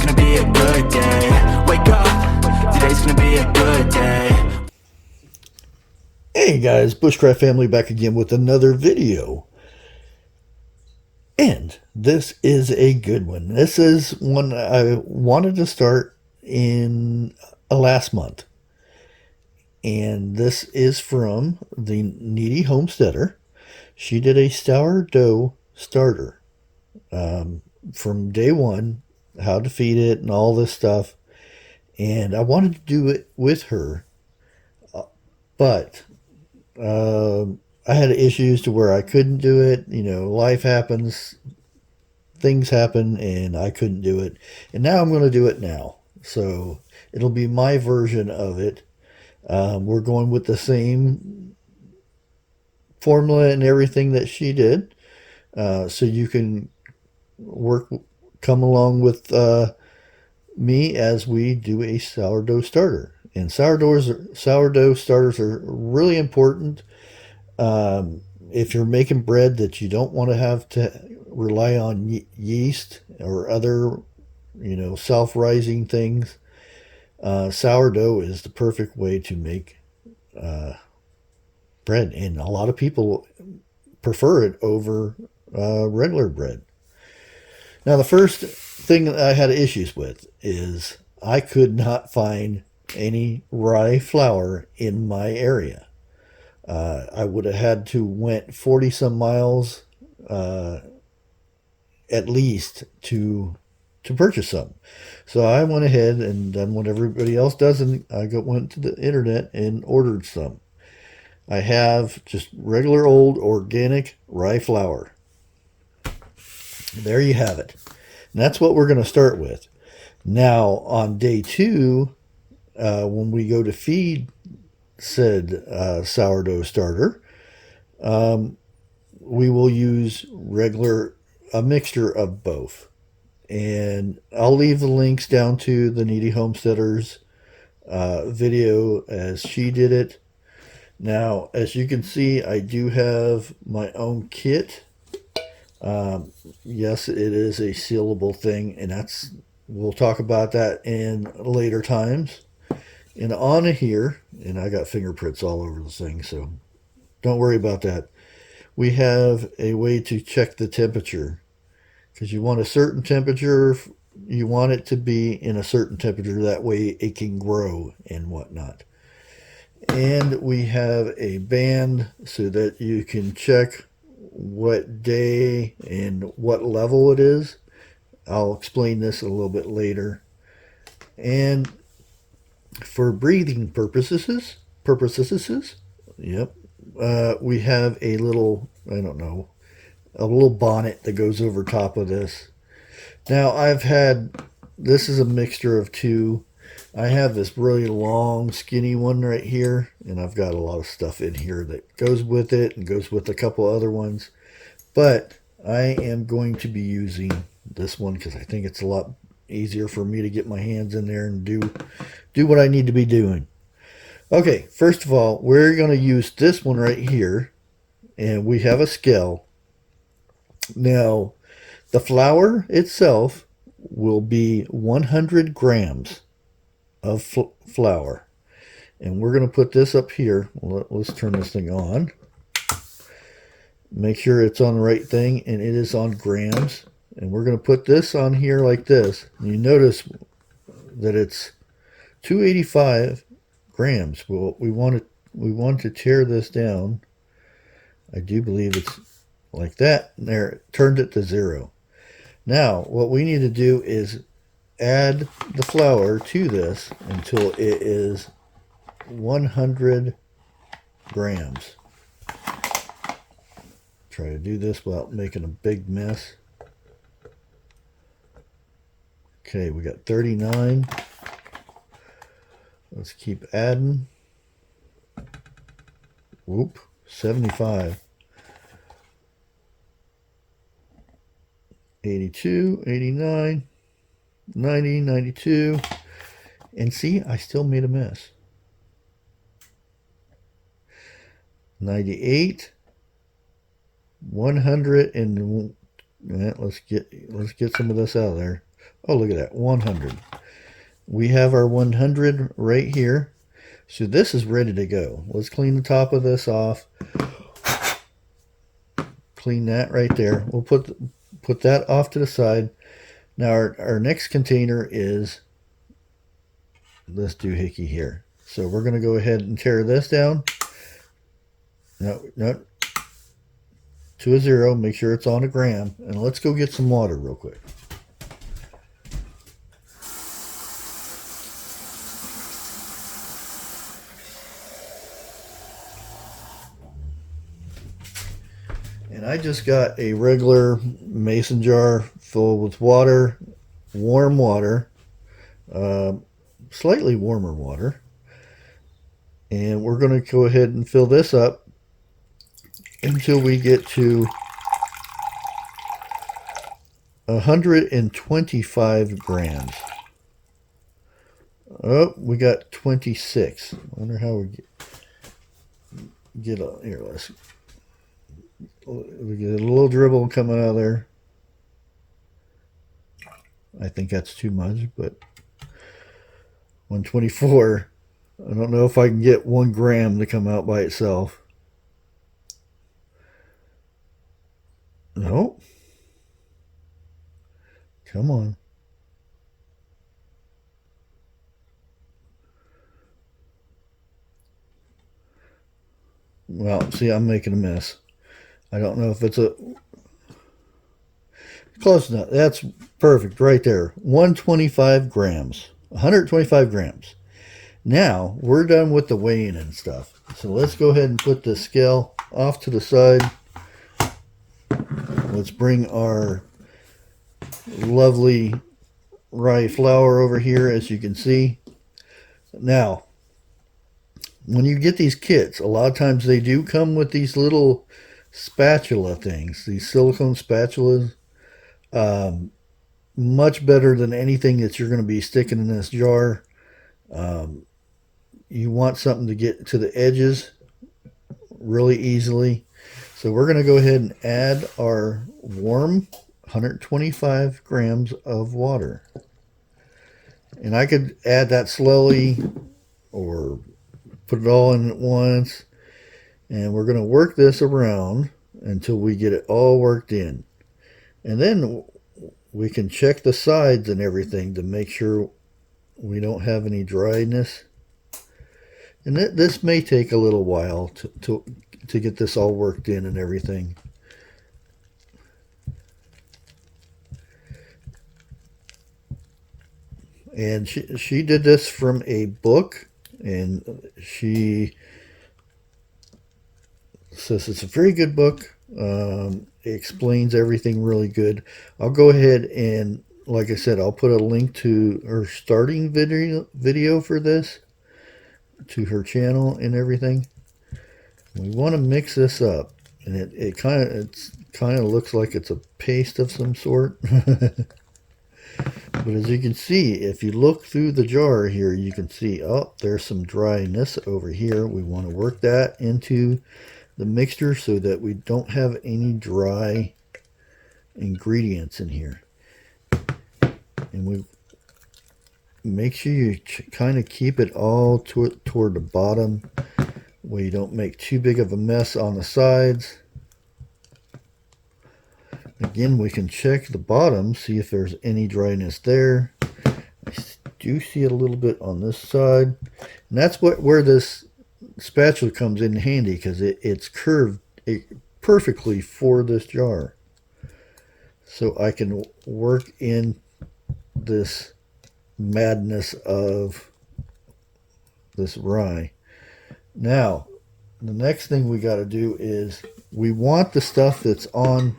gonna be a good day. Wake up, today's gonna be a good day. Hey guys, Bushcraft family back again with another video. And this is a good one. This is one I wanted to start in last month. And this is from the Needy Homesteader. She did a sourdough starter from day one, how to feed it and all this stuff. And I wanted to do it with her, but I had issues to where I couldn't do it. You know, life happens, things happen, and I couldn't do it. And now I'm going to do it now. So it'll be my version of it. We're going with the same formula and everything that she did. So you can come along with me as we do a sourdough starter. And sourdough starters are really important. If you're making bread that you don't want to have to rely on yeast or other, self-rising things, sourdough is the perfect way to make bread. And a lot of people prefer it over regular bread. Now, the first thing that I had issues with is I could not find any rye flour in my area. I would have had to went 40 some miles at least to purchase some. So I went ahead and done what everybody else does, and I went to the internet and ordered some. I have just regular old organic rye flour. There you have it. And that's what we're going to start with. Now, on day 2, when we go to feed said sourdough starter, we will use a mixture of both. And I'll leave the links down to the Needy Homesteader's video as she did it. Now, as you can see, I do have my own kit. Yes, it is a sealable thing, and we'll talk about that in later times. And on here, and I got fingerprints all over the thing, so don't worry about that. We have a way to check the temperature, because you want a certain temperature. You want it to be in a certain temperature. That way it can grow and whatnot. And we have a band so that you can check what day and what level it is. I'll explain this a little bit later. And for breathing purposes, yep, we have a little, a little bonnet that goes over top of this. Now, this is a mixture of two. I have this really long, skinny one right here, and I've got a lot of stuff in here that goes with it and goes with a couple other ones. But I am going to be using this one because I think it's a lot easier for me to get my hands in there and do what I need to be doing. Okay, first of all, we're going to use this one right here, and we have a scale. Now, the flour itself will be 100 grams of flour. And we're going to put this up here. Let's turn this thing on. Make sure it's on the right thing, and it is on grams. And we're going to put this on here like this. And you notice that it's 285 grams. Well, we want to tear this down. I do believe it's like that. And there, it turned it to 0. Now, what we need to do is add the flour to this until it is 100 grams. Try to do this without making a big mess. Okay, we got 39. Let's keep adding. Whoop, 75. 82, 89, 90, 92. And see, I still made a mess. 98, 100, and let's get some of this out of there. Oh, look at that, 100. We have our 100 right here. So this is ready to go. Let's clean the top of this off. Clean that right there. We'll put that off to the side. Now our next container is this doohickey here. So we're going to go ahead and tear this down. No, to a 0. Make sure it's on a gram. And let's go get some water real quick. And I just got a regular mason jar filled with water, warm water, slightly warmer water. And we're going to go ahead and fill this up until we get to 125 grams. Oh, we got 26. I wonder how we get here. We get a little dribble coming out of there. I think that's too much, but 124. I don't know if I can get 1 gram to come out by itself. No. Come on. Well, see, I'm making a mess. I don't know if it's a... Close enough. That's perfect right there. 125 grams. 125 grams. Now, we're done with the weighing and stuff. So let's go ahead and put the scale off to the side. Let's bring our lovely rye flour over here, as you can see. Now, when you get these kits, a lot of times they do come with these little spatula things, these silicone spatulas. Much better than anything that you're going to be sticking in this jar. You want something to get to the edges really easily. So we're going to go ahead and add our warm 125 grams of water. And I could add that slowly or put it all in at once. And we're going to work this around until we get it all worked in. And then we can check the sides and everything to make sure we don't have any dryness. And this may take a little while to get this all worked in and everything. And she did this from a book, and she says it's a very good book. It explains everything really good. I'll go ahead and, like I said, I'll put a link to her starting video for this, to her channel and everything. We want to mix this up, and it kind of looks like it's a paste of some sort. But as you can see, if you look through the jar here, you can see, oh, there's some dryness over here. We want to work that into the mixture so that we don't have any dry ingredients in here. And we make sure you kind of keep it all toward the bottom, where you don't make too big of a mess on the sides. Again, we can check the bottom, see if there's any dryness there. I do see it a little bit on this side. And that's where this spatula comes in handy, because it's curved perfectly for this jar. So I can work in this madness of this rye. Now, the next thing we got to do is we want the stuff that's on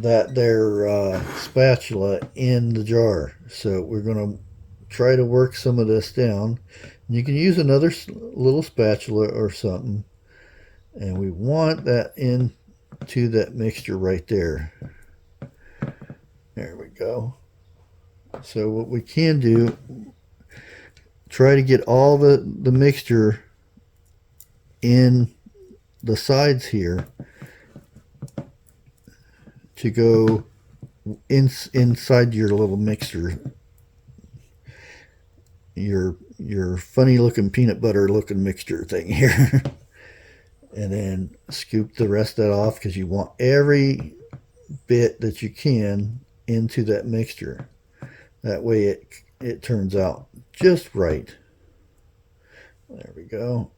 that there spatula in the jar. So we're going to try to work some of this down. You can use another little spatula or something, and we want that into that mixture right there. There we go. So what we can do, try to get all the mixture in the sides here to go inside your little mixer, your funny looking peanut butter looking mixture thing here. And then scoop the rest of that off, because you want every bit that you can into that mixture. That way it turns out just right. There we go.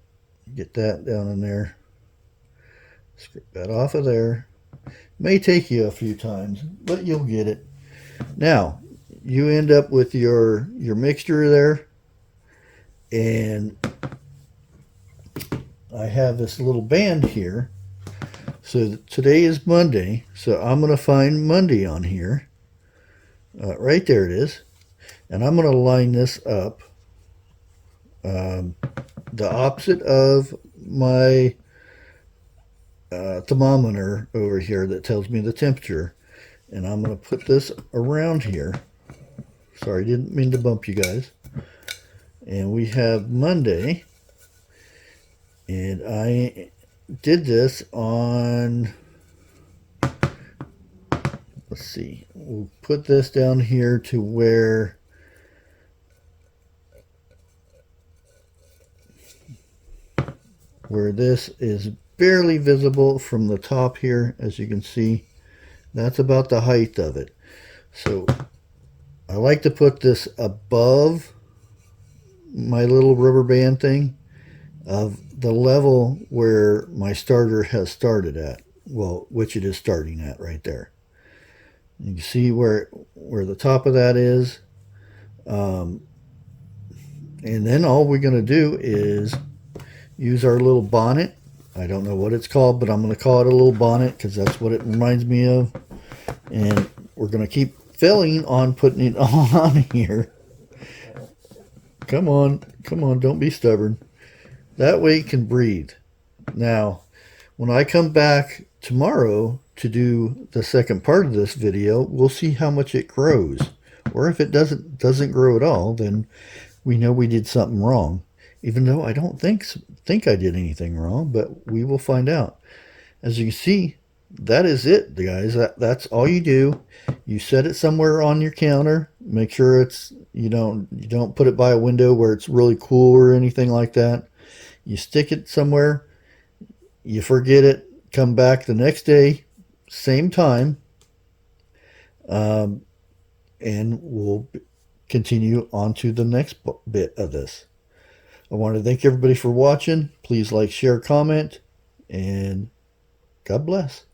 Get that down in there. Scrape that off of there. May take you a few times, but you'll get it. Now, you end up with your mixture there, and I have this little band here. So today is Monday, so I'm going to find Monday on here. Right there it is. And I'm going to line this up the opposite of my thermometer over here that tells me the temperature. And I'm going to put this around here. Sorry, didn't mean to bump you guys. And we have Monday. And I did this on, let's see, we'll put this down here to where this is barely visible from the top here. As you can see, that's about the height of it. So I like to put this above my little rubber band thing of the level where my starter has started at, well, which it is starting at right there. You can see where the top of that is, and then all we're going to do is use our little bonnet. I don't know what it's called, but I'm going to call it a little bonnet because that's what it reminds me of. And we're going to keep filling on putting it on here. Come on, don't be stubborn. That way it can breathe. Now, when I come back tomorrow to do the second part of this video, we'll see how much it grows. Or if it doesn't grow at all, then we know we did something wrong. Even though I don't think I did anything wrong, but we will find out. As you can see, that is it, guys. That's all you do. You set it somewhere on your counter. Make sure it's you don't put it by a window where it's really cool or anything like that. You stick it somewhere, you forget it, come back the next day, same time, and we'll continue on to the next bit of this. I want to thank everybody for watching. Please like, share, comment, and God bless.